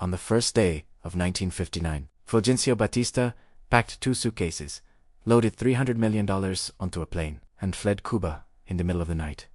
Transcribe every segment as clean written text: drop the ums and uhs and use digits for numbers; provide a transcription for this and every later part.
on the first day of 1959. Fulgencio Batista packed 2 suitcases, loaded $300 million onto a plane, and fled Cuba in the middle of the night.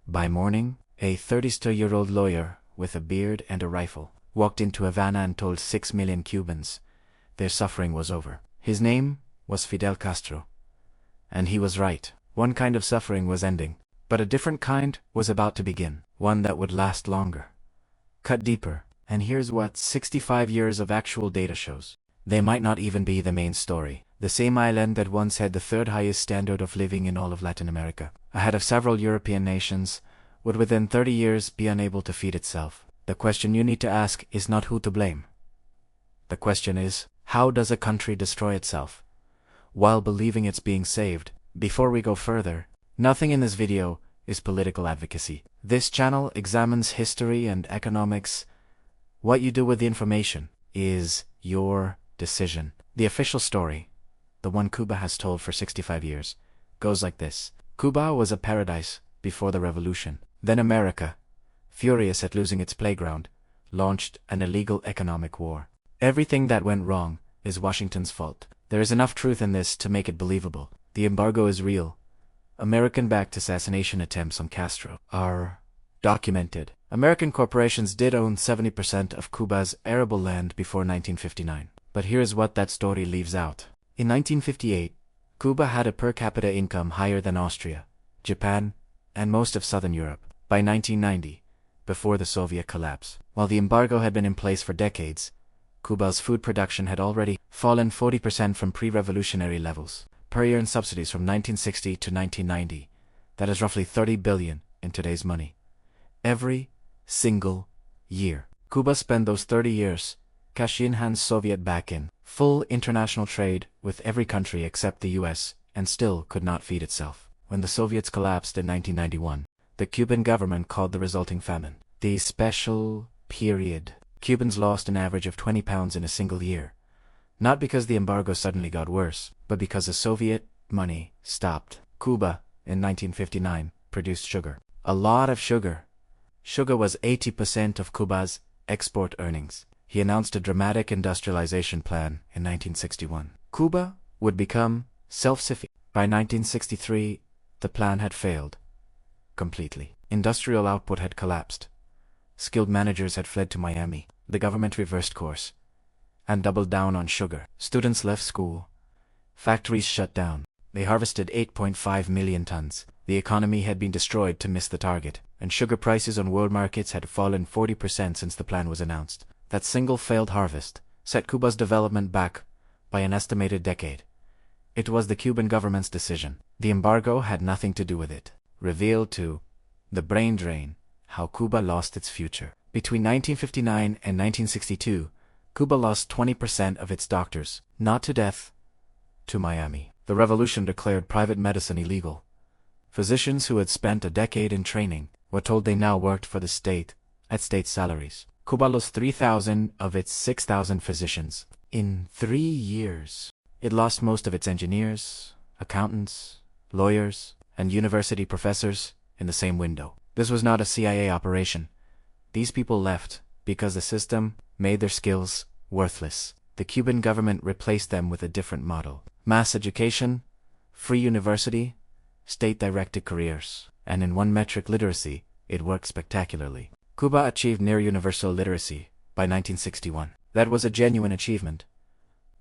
By morning, a 32-year-old lawyer with a beard and a rifle walked into Havana and told 6 million Cubans their suffering was over. His name was Fidel Castro. And he was right. One kind of suffering was ending, but a different kind was about to begin, one that would last longer. Cut deeper, and here's what 65 years of actual data shows. They might not even be the main story. The same island that once had the 3rd highest standard of living in all of Latin America, ahead of several European nations, would within 30 years be unable to feed itself. The question you need to ask is not who to blame. The question is, how does a country destroy itself while believing it's being saved? Before we go further, nothing in this video is political advocacy. This channel examines history and economics. What you do with the information is your decision. The official story, the one Cuba has told for 65 years, goes like this. Cuba was a paradise before the revolution. Then America, furious at losing its playground, launched an illegal economic war. Everything that went wrong is Washington's fault. There is enough truth in this to make it believable. The embargo is real. American-backed assassination attempts on Castro are documented. American corporations did own 70% of Cuba's arable land before 1959. But here's what that story leaves out. In 1958, Cuba had a per capita income higher than Austria, Japan, and most of southern Europe. By 1990, before the Soviet collapse, while the embargo had been in place for decades, Cuba's food production had already fallen 40% from pre-revolutionary levels. Per year in subsidies from 1960 to 1990, that is roughly 30 billion in today's money. Every single year. Cuba spent those 30 years cashing in Soviet back-in, full international trade with every country except the US, and still could not feed itself. When the Soviets collapsed in 1991, the Cuban government called the resulting famine the special period. Cubans lost an average of 20 pounds in a single year, not because the embargo suddenly got worse, but because the Soviet money stopped. Cuba, in 1959, produced sugar. A lot of sugar. Sugar was 80% of Cuba's export earnings. He announced a dramatic industrialization plan in 1961. Cuba would become self-sufficient. By 1963, the plan had failed completely. Industrial output had collapsed. Skilled managers had fled to Miami. The government reversed course and doubled down on sugar. Students left school. Factories shut down. They harvested 8.5 million tons. The economy had been destroyed to miss the target, and sugar prices on world markets had fallen 40% since the plan was announced. That single failed harvest set Cuba's development back by an estimated decade. It was the Cuban government's decision. The embargo had nothing to do with it. Revealed to the brain drain how Cuba lost its future. Between 1959 and 1962, Cuba lost 20% of its doctors, not to death, to Miami. The revolution declared private medicine illegal. Physicians who had spent a decade in training were told they now worked for the state at state salaries. Cuba lost 3,000 of its 6,000 physicians in 3 years. It lost most of its engineers, accountants, lawyers, and university professors in the same window. This was not a CIA operation. These people left because the system made their skills worthless. The Cuban government replaced them with a different model. Mass education, free university, state-directed careers. And in one metric, literacy, it worked spectacularly. Cuba achieved near-universal literacy by 1961. That was a genuine achievement.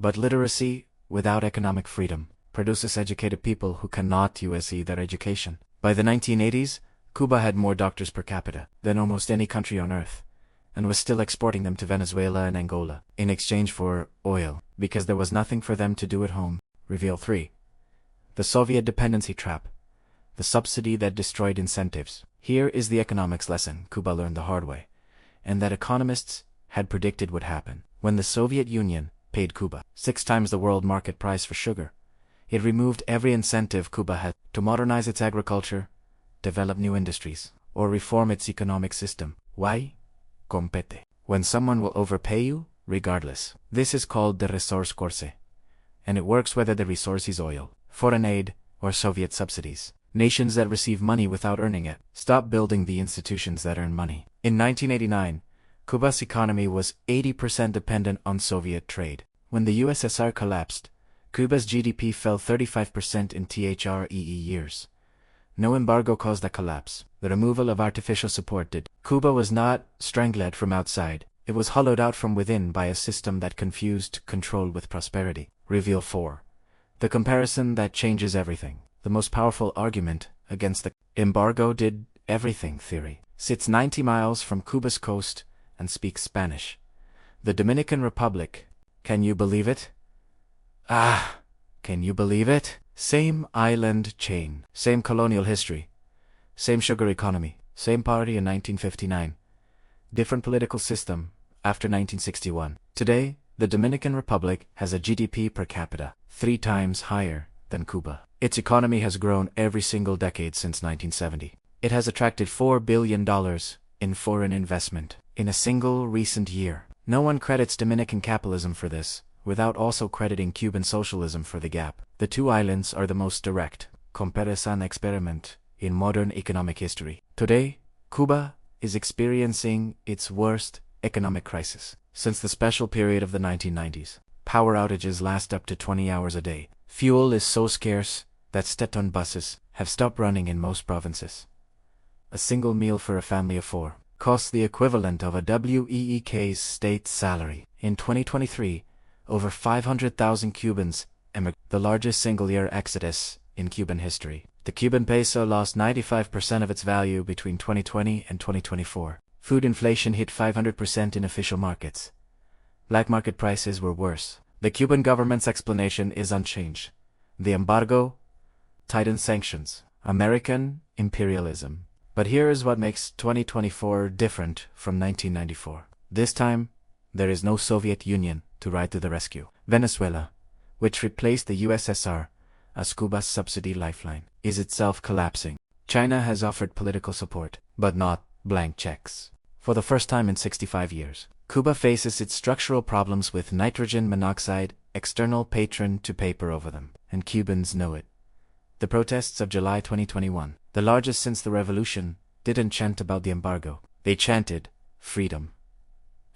But literacy without economic freedom produces educated people who cannot use their education. By the 1980s, Cuba had more doctors per capita than almost any country on earth, and was still exporting them to Venezuela and Angola in exchange for oil, because there was nothing for them to do at home. Reveal 3. The Soviet dependency trap. The subsidy that destroyed incentives. Here is the economics lesson Cuba learned the hard way, and that economists had predicted would happen. When the Soviet Union paid Cuba 6 times the world market price for sugar, it removed every incentive Cuba had to modernize its agriculture, develop new industries, or reform its economic system. Why? Compete. When someone will overpay you, regardless. This is called the resource course, and it works whether the resource is oil, foreign aid, or Soviet subsidies. Nations that receive money without earning it stop building the institutions that earn money. In 1989, Cuba's economy was 80% dependent on Soviet trade. When the USSR collapsed, Cuba's GDP fell 35% in THREE years. No embargo caused that collapse. The removal of artificial support did. Cuba was not strangled from outside. It was hollowed out from within by a system that confused control with prosperity. Reveal 4. The comparison that changes everything. The most powerful argument against the embargo did everything theory sits 90 miles from Cuba's coast and speaks Spanish. The Dominican Republic. Can you believe it? Can you believe it? Same island chain, same colonial history, same sugar economy, same party in 1959. Different political system after 1961. Today, the Dominican Republic has a GDP per capita 3 times higher than Cuba. Its economy has grown every single decade since 1970. It has attracted $4 billion in foreign investment in a single recent year. No one credits Dominican capitalism for this, without also crediting Cuban socialism for the gap. The two islands are the most direct comparison experiment in modern economic history. Today, Cuba is experiencing its worst economic crisis since the special period of the 1990s. Power outages last up to 20 hours a day. Fuel is so scarce that state-owned buses have stopped running in most provinces. A single meal for a family of 4 costs the equivalent of a WEEK's state salary. In 2023, over 500,000 Cubans emigrated, the largest single-year exodus in Cuban history. The Cuban peso lost 95% of its value between 2020 and 2024. Food inflation hit 500% in official markets. Black market prices were worse. The Cuban government's explanation is unchanged. The embargo, tightened sanctions, American imperialism. But here is what makes 2024 different from 1994. This time, there is no Soviet Union to ride to the rescue. Venezuela, which replaced the USSR as Cuba's subsidy lifeline, is itself collapsing. China has offered political support, but not blank checks. For the first time in 65 years, Cuba faces its structural problems with nitrogen monoxide, external patron to paper over them, and Cubans know it. The protests of July 2021, the largest since the revolution, didn't chant about the embargo. They chanted freedom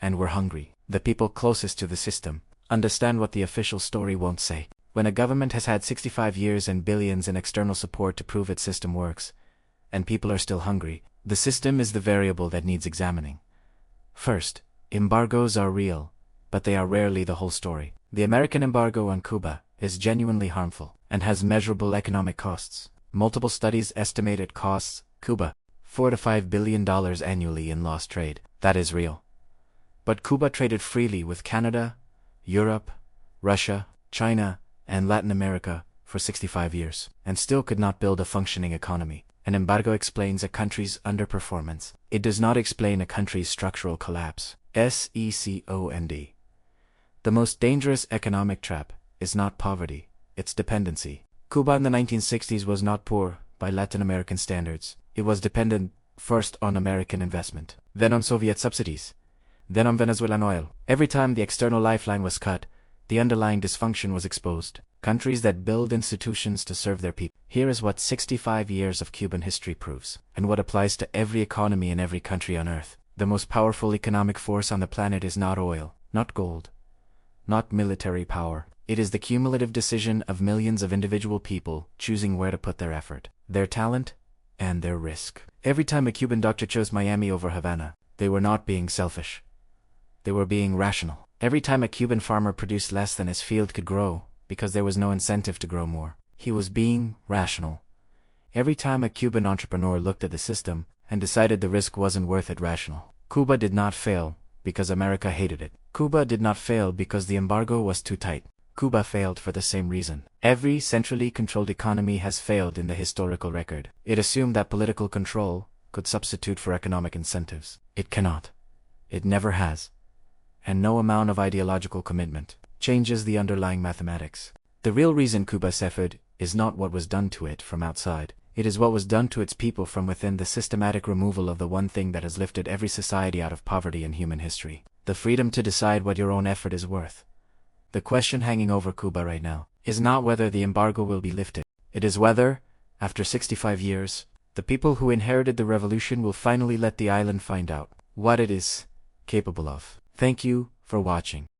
and were hungry. The people closest to the system understand what the official story won't say. When a government has had 65 years and billions in external support to prove its system works, and people are still hungry, the system is the variable that needs examining. First, embargoes are real, but they are rarely the whole story. The American embargo on Cuba is genuinely harmful and has measurable economic costs. Multiple studies estimate it costs Cuba $4 to $5 billion annually in lost trade. That is real. But Cuba traded freely with Canada, Europe, Russia, China, and Latin America for 65 years, and still could not build a functioning economy. An embargo explains a country's underperformance. It does not explain a country's structural collapse. SECOND. The most dangerous economic trap is not poverty, it's dependency. Cuba in the 1960s was not poor by Latin American standards. It was dependent first on American investment, then on Soviet subsidies, then on Venezuelan oil. Every time the external lifeline was cut, the underlying dysfunction was exposed. Countries that build institutions to serve their people. Here is what 65 years of Cuban history proves, and what applies to every economy in every country on earth. The most powerful economic force on the planet is not oil, not gold, not military power. It is the cumulative decision of millions of individual people choosing where to put their effort, their talent, and their risk. Every time a Cuban doctor chose Miami over Havana, they were not being selfish. They were being rational. Every time a Cuban farmer produced less than his field could grow, because there was no incentive to grow more, he was being rational. Every time a Cuban entrepreneur looked at the system and decided the risk wasn't worth it, rational. Cuba did not fail because America hated it. Cuba did not fail because the embargo was too tight. Cuba failed for the same reason. Every centrally controlled economy has failed in the historical record. It assumed that political control could substitute for economic incentives. It cannot. It never has. And no amount of ideological commitment changes the underlying mathematics. The real reason Cuba suffered is not what was done to it from outside. It is what was done to its people from within, the systematic removal of the one thing that has lifted every society out of poverty in human history. The freedom to decide what your own effort is worth. The question hanging over Cuba right now is not whether the embargo will be lifted. It is whether, after 65 years, the people who inherited the revolution will finally let the island find out what it is capable of. Thank you for watching.